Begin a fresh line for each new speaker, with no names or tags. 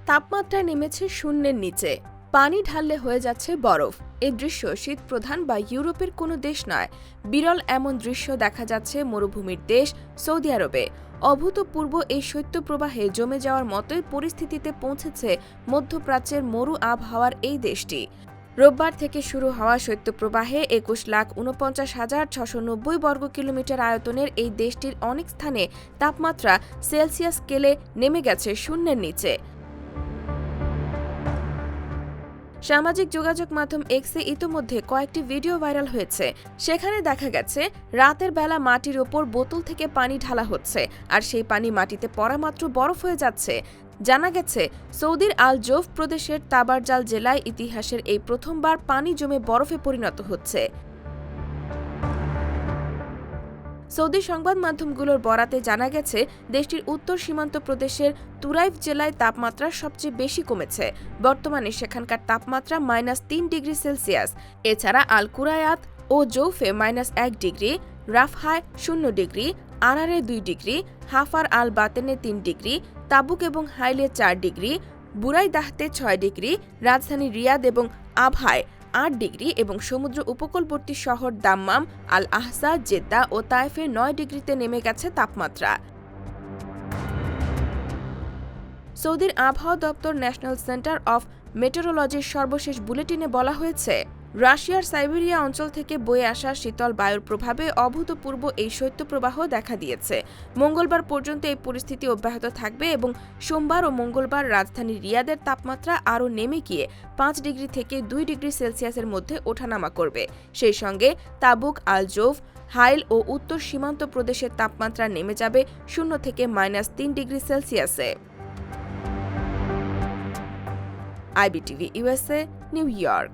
তাপমাত্রা নেমেছে শূন্যের নিচে, পানি ঢাললে হয়ে যাচ্ছে বরফ। এই দৃশ্য শীত প্রধান বা ইউরোপের কোনো দেশ নয়, বিরল এমন দৃশ্য দেখা যাচ্ছে মরুভূমির দেশ সৌদি আরবে। অভূতপূর্ব এই শৈত্যপ্রবাহে জমে যাওয়ার মতোই পরিস্থিতিতে পৌঁছেছে মধ্যপ্রাচ্যের মরু আবহাওয়ার এই দেশটি। রোববার থেকে শুরু হওয়া শৈত্যপ্রবাহে ২১,৪৯,৬৯০ বর্গ কিলোমিটার আয়তনের এই দেশটির অনেক স্থানে তাপমাত্রা সেলসিয়াস স্কেলে নেমে গেছে শূন্যের নিচে। সামাজিক যোগাযোগ মাধ্যম এক্সে ইতোমধ্যে কয়েকটি ভিডিও ভাইরাল হয়েছে। সেখানে দেখা গেছে রাতের বেলা মাটির ওপর বোতল থেকে পানি ঢালা হচ্ছে, আর সেই পানি মাটিতে পড়া মাত্র বরফ হয়ে যাচ্ছে। জানা গেছে সৌদির আল জৌফ প্রদেশের তাবারজাল জেলায় ইতিহাসের এই প্রথমবার পানি জমে বরফে পরিণত হচ্ছে। সৌদি সংবাদ মাধ্যমগুলোর বরাতে জানা গেছে দেশটির উত্তর সীমান্ত প্রদেশের তুরাইফ জেলায় তাপমাত্রা সবচেয়ে বেশি কমেছে। বর্তমানে সেখানকার তাপমাত্রা -3 ডিগ্রি সেলসিয়াস। এছাড়া আল কুরায়াত ও জৌফে -1 ডিগ্রি, রাফহায় 0 ডিগ্রি, আরারে 2 ডিগ্রি, হাফার আল বাতেনে 3 ডিগ্রি, তাবুক এবং হাইলে 4 ডিগ্রি, বুরাইদাহতে 6 ডিগ্রি, রাজধানী রিয়াদ এবং আবহায় 8 ডিগ্রি এবং সমুদ্র উপকূলবর্তী শহর দাম্মাম, আল আহসা, জেদ্দা ও তায়েফে 9 ডিগ্রিতে নেমে গেছে তাপমাত্রা। সৌদির আবহাওয়া দপ্তর ন্যাশনাল সেন্টার অফ মেটেরোলজির সর্বশেষ বুলেটিনে বলা হয়েছে, রাশিয়ার সাইবেরিয়া অঞ্চল থেকে বয়ে আসা শীতল বায়ুর প্রভাবে অভূতপূর্ব এই শৈত্যপ্রবাহ দেখা দিয়েছে। মঙ্গলবার পর্যন্ত এই পরিস্থিতি অব্যাহত থাকবে এবং সোমবার ও মঙ্গলবার রাজধানী রিয়াদের তাপমাত্রা আরও নেমে গিয়ে 5 ডিগ্রি থেকে 2 ডিগ্রি সেলসিয়াসের মধ্যে ওঠানামা করবে। সেই সঙ্গে তাবুক, আল জৌফ, হাইল ও উত্তর সীমান্ত প্রদেশের তাপমাত্রা নেমে যাবে 0 থেকে -3 ডিগ্রি সেলসিয়াসে। IBTV USA, New York.